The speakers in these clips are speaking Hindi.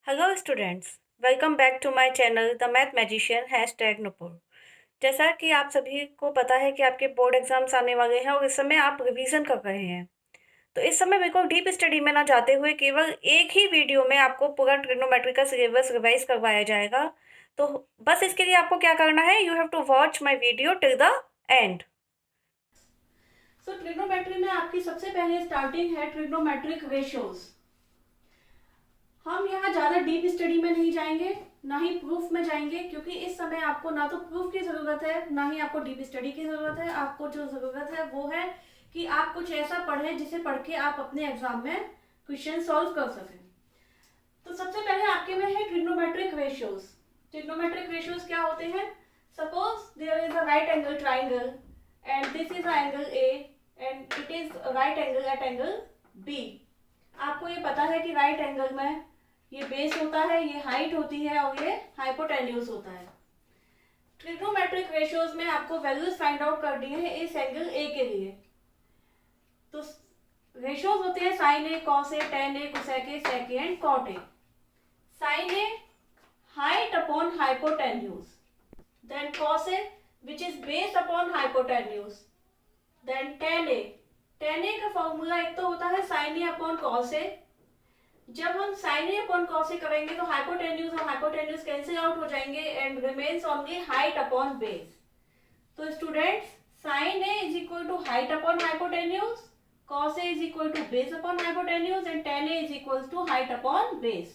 Hello students, welcome back to my channel the math magician #Nupur. जैसा कि आप सभी को पता है कि आपके बोर्ड एग्जाम्स आने वाले हैं और इस समय आप रिवीजन कर रहे हैं। तो इस समय बिल्कुल डीप स्टडी में ना जाते हुए केवल एक ही वीडियो में आपको पूरा ट्रिग्नोमेट्री का सिलेबस रिवाइज करवाया जाएगा। तो बस इसके लिए आपको क्या करना है, you have to watch my video till the end. Trigonometry में आपकी सबसे पहले स्टार्टिंग है ट्रिग्नोमेट्रिक रेशियोज। हम यहाँ ज्यादा डीप स्टडी में नहीं जाएंगे, ना ही प्रूफ में जाएंगे, क्योंकि इस समय आपको ना तो प्रूफ की जरूरत है ना ही आपको डीप स्टडी की जरूरत है। आपको जो जरूरत है वो है कि आप कुछ ऐसा पढ़ें जिसे पढ़ के आप अपने एग्जाम में क्वेश्चन सॉल्व कर सकें। तो सबसे पहले आपके में है ट्रिग्नोमेट्रिक रेशियोज। ट्रिग्नोमेट्रिक रेशियोज क्या होते हैं? Suppose there is a right angle triangle and this is a angle A and it is right angle at angle B. आपको ये पता है कि राइट एंगल में ये बेस होता है, ये हाइट होती है और ये हाइपोटेन्यूज होता है। ट्रिग्नोमेट्रिक रेशियोज में आपको वैल्यूज फाइंड आउट करनी है इस एंगल ए के लिए। तो रेशियोज होते हैं sine A, cos A, tan A, cosec A, sec A and cot A. Sine A height upon hypotenuse, then cos A which is based upon hypotenuse, then tan A। tan A का फॉर्मूला एक तो होता है sin A upon cos A। जब हम sin A upon cos A करेंगे तो हाइपोटेन्यूज और हाइपोटेन्यूज कैंसिल आउट हो जाएंगे and remains only height upon base. तो students, sin A is equal to height upon hypotenuse, cos A is equal to base upon hypotenuse and tan A is equal to height upon base।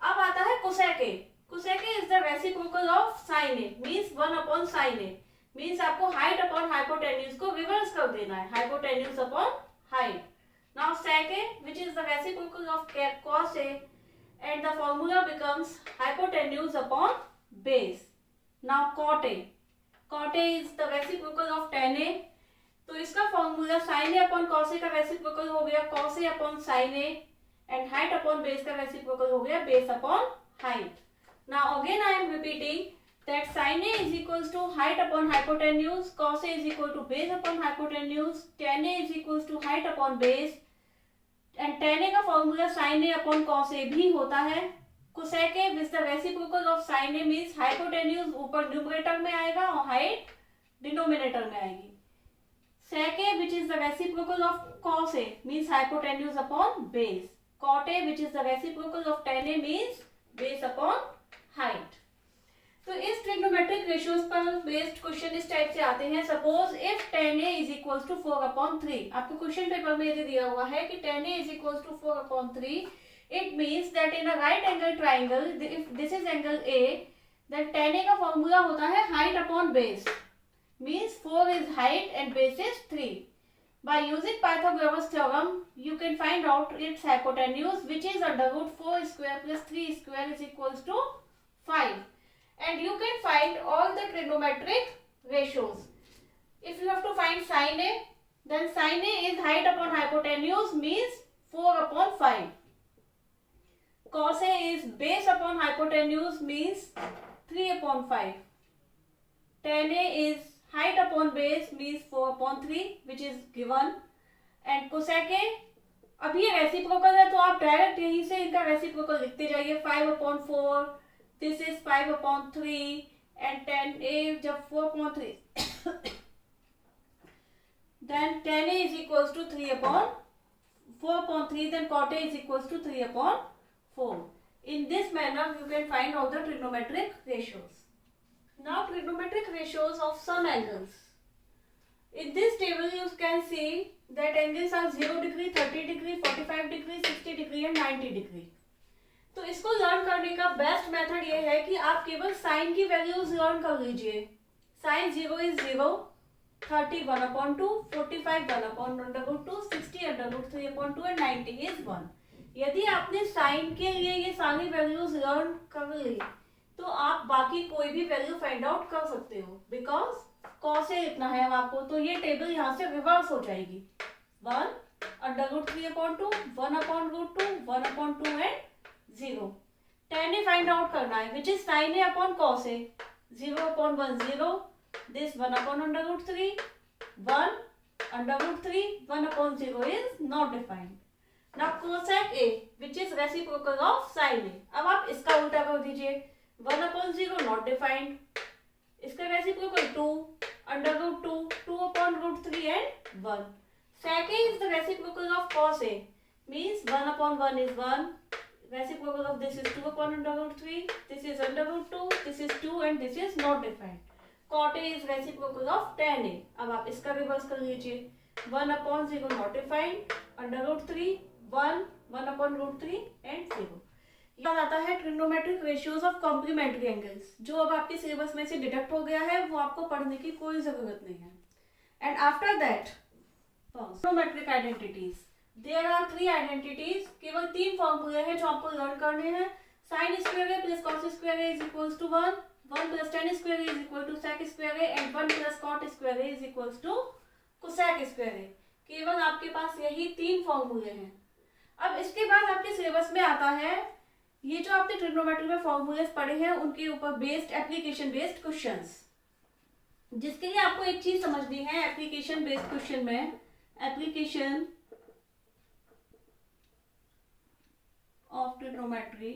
अब आता है cosec A. Cosec A is the reciprocal of sine A, means 1 upon sine A. Means आपको हाइट अपॉन हाइपोटेन्यूज को रिवर्स कर देना है, hypotenuse upon height. Now sec A which is the reciprocal of cos A and the formula becomes hypotenuse upon base. Now cot A. Cot A is the reciprocal of tan A. तो इसका formula sine A upon cos A का रेसिप्रोकल हो गया cos A upon sine A and height upon base का reciprocal हो गया base upon height। Now again I am repeating that sin A is equals to height upon hypotenuse, cos A is equal to base upon hypotenuse, tan A is equals to height upon base and tan A का formula sin A upon cos A भी होता है। cosec A with the reciprocal of sin A means hypotenuse ऊपर न्यूमरेटर में आएगा और height डिनोमिनेटर में आएगी। sec A which is the reciprocal of cos A means hypotenuse upon base। cot A which is the reciprocal of tan A means base upon height। तो इस ट्रिग्नोमेट्रिक रेशियोज पर बेस्ड क्वेश्चन इस टाइप से आते हैं। Suppose if tan A is equals to 4/3, आपको क्वेश्चन पेपर में यदि दिया हुआ है कि tan A is equals to 4/3, it means that in a right angle triangle, if this is angle A, then tan A का फॉर्मूला होता है height upon base, means 4 is height and base is 3। By using Pythagoras theorem, you can find out its hypotenuse, which is under root 4 square plus 3 square is equals to 5. And you can find all the trigonometric ratios. If you have to find sin A, then sin A is height upon hypotenuse means 4/5. Cos A is base upon hypotenuse means 3/5. Tan A is height upon base means 4/3 which is given and cosec A, अब ये रेसिप्रोकल है तो आप डायरेक्ट यहीं से इनका रेसिप्रोकल लिखते जाइए। 5/4 this is 5/3 and tan A जब 4/3 then tan A is equals to 3/4/3 then cot A is equals to 3/4। In this manner you can find all the trigonometric ratios। Now trigonometric ratios of some angles. In this table you can see that angles are 0 degree, 30 degree, 45 degree, 60 degree and 90 degree। तो इसको लर्न करने का बेस्ट मेथड ये है कि आप केवल साइन की वैल्यूज लर्न कर लीजिए। Sine 0 is 0, 30 1/2, 45 1/√2, 60 √3/2 and 90 is 1। यदि आपने साइन के लिए ये सारी वैल्यूज लर्न कर ली तो आप बाकी कोई भी वैल्यू फाइंड आउट कर सकते हो, बिकॉज कॉस ए लिखना है आपको तो ये टेबल यहाँ से रिवर्स हो जाएगी। 1/√3/2, 1/√2, 1/2 and 0। tan A find out करना है which is sin A upon cos A। 0/1 0, this 1/√3, 1/√3, 1/0 is not defined। Now cosec A, which is reciprocal of sin A. अब आप इसका उल्टा कर दीजिए. 1/0 not defined. इसका reciprocal 2, under root 2, 2/√3 and 1. Sec A is the reciprocal of cos A. Means 1/1 is 1. Reciprocal of this is 2/√3. This is under root 2. This is 2 and this is not defined. Cot A is reciprocal of tan A. अब आप इसका रिवर्स कर लीजिए. 1/0 not defined. Under root 3, 1, 1/√3 and 0. याद आता है trigonometric ratios of complementary angles, जो अब आपके सिलेबस में से डिडक्ट हो गया है, वो आपको पढ़ने की कोई जरूरत नहीं है. And after that trigonometric identities, there are 3 identities. केवल 3 फॉर्मूले हैं जो आपको लर्न करने हैं. Sine square A plus cos square A is equals to 1, 1 plus tan square A is equal to sec square A and 1 plus cot square A is equals to cosec square A. केवल आपके पास यही 3 फॉर्मूले हैं. अब इसके बाद आपके सिलेबस में आता है ये जो आपने ट्रिग्नोमेट्री में फॉर्मूलेस पढ़े हैं उनके ऊपर बेस्ड एप्लीकेशन बेस्ड क्वेश्चंस, जिसके लिए आपको एक चीज समझनी है. एप्लीकेशन बेस्ड क्वेश्चन में एप्लीकेशन ऑफ ट्रिग्नोमेट्री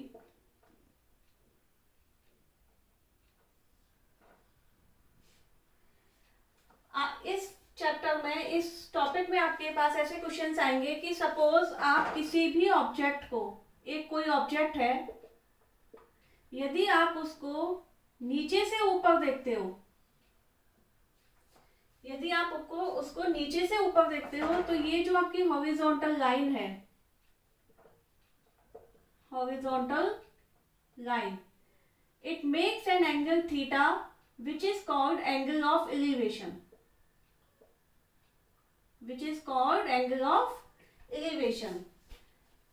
इस चैप्टर में, इस टॉपिक में आपके पास ऐसे क्वेश्चंस आएंगे कि सपोज आप किसी भी ऑब्जेक्ट को, एक कोई ऑब्जेक्ट है, यदि आप उसको नीचे से ऊपर देखते हो, यदि आप उसको नीचे से ऊपर देखते हो, तो ये जो आपकी हॉरिजॉन्टल लाइन है, horizontal line, it makes an angle theta which is called angle of elevation, which is called angle of elevation.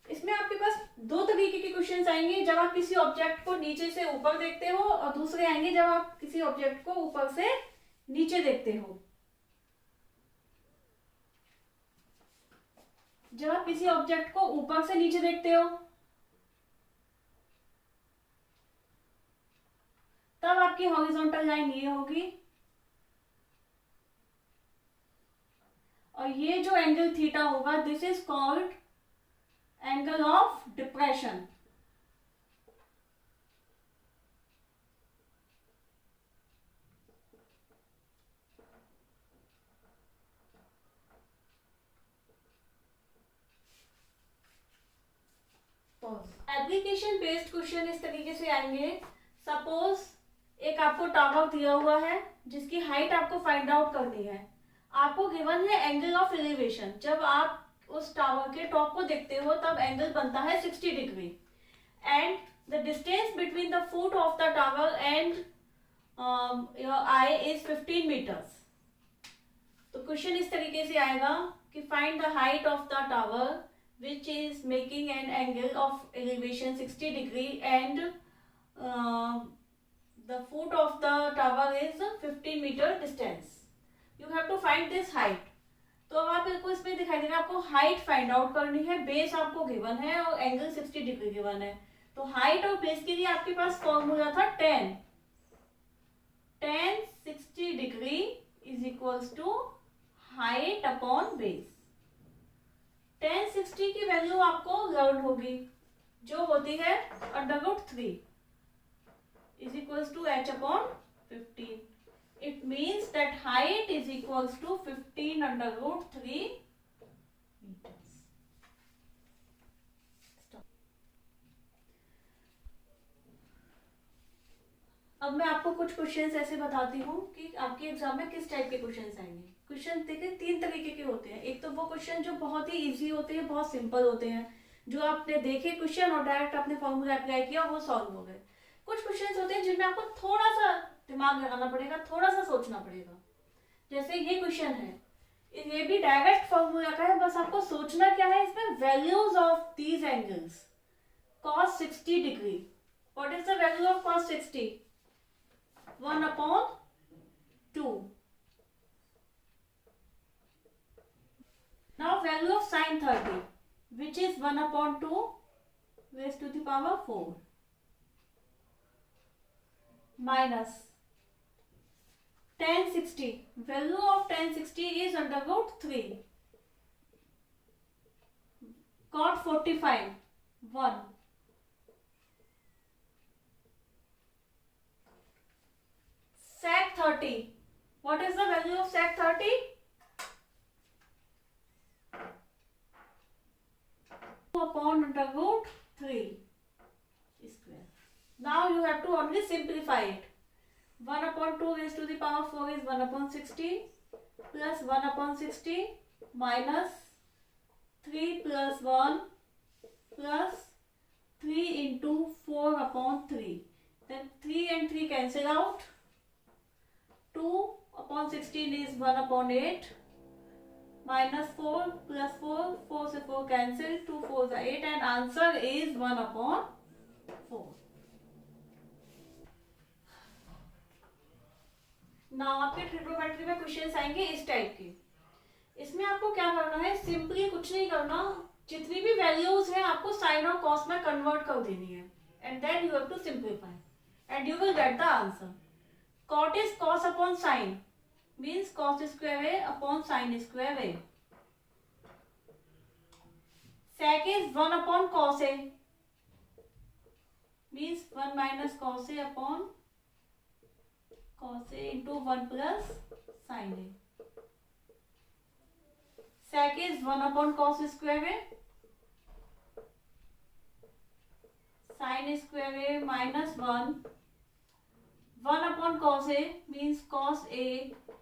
इसमें आपके पास 2 तरीके के क्वेश्चंस आएंगे, जब आप किसी ऑब्जेक्ट को नीचे से ऊपर देखते हो, और दूसरे आएंगे जब आप किसी ऑब्जेक्ट को ऊपर से नीचे देखते हो. जब आप किसी ऑब्जेक्ट को ऊपर से नीचे देखते हो, तब आपकी हॉरिजॉन्टल लाइन ये होगी, और ये जो एंगल थीटा होगा, this is called angle of depression. Application based question इस तरीके से आएंगे. सपोज एक आपको टावर दिया हुआ है जिसकी हाइट आपको फाइंड आउट करनी है. आपको गिवन है एंगल ऑफ एलिवेशन. जब आप उस टावर के टॉप को देखते हो तब एंगल बनता है 60 degree, and the distance between the foot of the tower and your eye is 15 metres. तो क्वेश्चन इस तरीके से आएगा कि find the height of the tower which is making an angle of elevation 60 degree and the foot of the tower is 15 meter distance. You have to find this height. तो आपको इसमें दिखाई देगा, आपको हाइट फाइंड आउट करनी है. बेस आपको गिवन है और एंगल 60 डिग्री गिवन है. तो हाइट और बेस के लिए आपके पास फॉर्मूला था tan 60 degree is equals to height upon base. tan 60 की वैल्यू आपको लर्न होगी, जो होती है √3 is equals to h upon 15. It means that height is equals to 15 √3 meters. अब मैं आपको कुछ क्वेश्चंस ऐसे बताती हूँ कि आपके एग्जाम में किस टाइप के क्वेश्चंस आएंगे. क्वेश्चन देखिए 3 तरीके के होते हैं. एक तो वो क्वेश्चन जो बहुत ही इजी होते हैं, बहुत सिंपल होते हैं, जो आपने देखे क्वेश्चन और डायरेक्ट आपने फॉर्मूला अप्लाई किया और वो सॉल्व हो गए. कुछ क्वेश्चन होते हैं जिनमें आपको थोड़ा सा दिमाग लगाना पड़ेगा, थोड़ा सा सोचना पड़ेगा. जैसे ये क्वेश्चन है, ये भी डायरेक्ट फॉर्मूला का है, बस आपको सोचना क्या है इसमें, values of these angles. cos 60 degree, what is the value of cos 60? 1/2. Now value of sin 30, which is 1/2 raised to the power 4, minus tan 60. Value of tan 60 is √3. cot 45 1, sec 30. What is the value of sec 30? 2 upon under root 3 square. Now you have to only simplify it. 1 upon 2 raised to the power 4 is 1 upon 60 plus 1 upon 60 minus 3 plus 1 plus 3 into 4 upon 3. Then 3 and 3 cancel out. 2 upon 16 is 1 upon 8 minus 4 plus 4, 4 से 4 cancel, 2 4 are 8 and answer is 1 upon 4. Now आपके ट्रिग्नोमेट्री में क्वेश्चंस आएंगे इस टाइप के. इसमें आपको क्या करना है, सिंपली कुछ नहीं करना, जितनी भी वैल्यूज है आपको साइन और कॉस में कन्वर्ट कर देनी है and then you have to simplify and you will get the answer. Cot is cos upon sin means cos square A upon sin square A. Sec is 1 upon cos A means 1 minus cos A upon cos A into 1 plus sin A. Sec is 1 upon cos square A. Sin square A minus 1. 1 upon cos A means cos A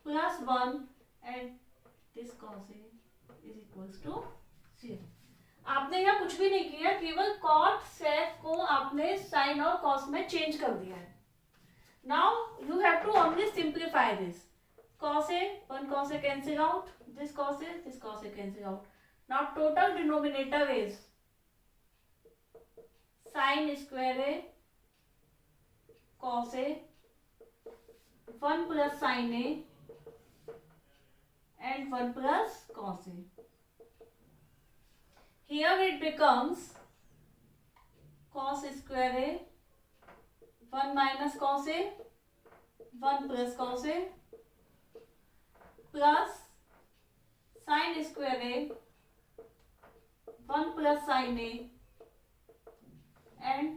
plus 1 and this cos A is equals to 0. आपने यहाँ कुछ भी नहीं किया, केवल cot sec को आपने sin और cos में चेंज कर दिया है. Now you have to only simplify this. Cos A, 1 cos A cancel out, this cos A cancel out. Now total denominator is sin square A cos A 1 plus sin A and 1 plus cos A. Here it becomes cos square A 1 minus cos A 1 plus cos A plus sin square A 1 plus sin A and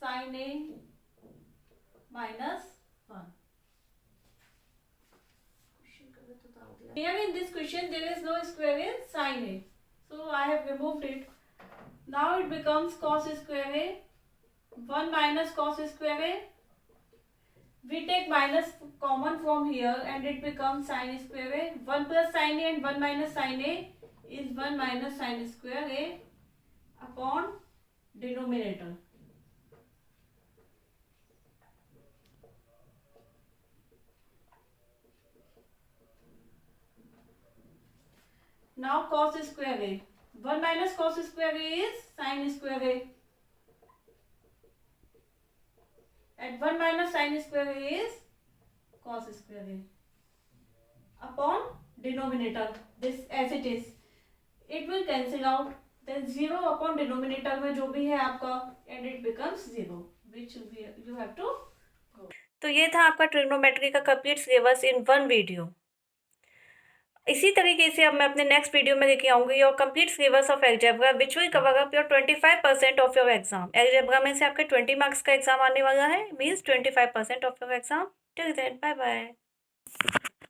sin A minus 1. Here in this question there is no square in sin A, so I have removed it. Now it becomes cos square A 1 minus cos square A. We take minus common from here and it becomes sin square A. 1 plus sin A and 1 minus sin A is 1 minus sin square A upon denominator. Now cos square A. 1 minus cos square A is sin square A. And 1 minus sin square A is cos square A. Upon denominator, this as it is. It will cancel out. Then 0 upon denominator में जो भी है आपका and it becomes 0, which you have to go. तो ये था आपका ट्रिग्नोमेट्री का complete syllabus in one video. इसी तरीके से अब मैं अपने नेक्स्ट वीडियो में लेके आऊँगी your complete syllabus of algebra which will cover up your 25% of your exam. Algebra में से आपके 20 मार्क्स का एग्जाम आने वाला है, means 25% of your exam. Till then bye bye.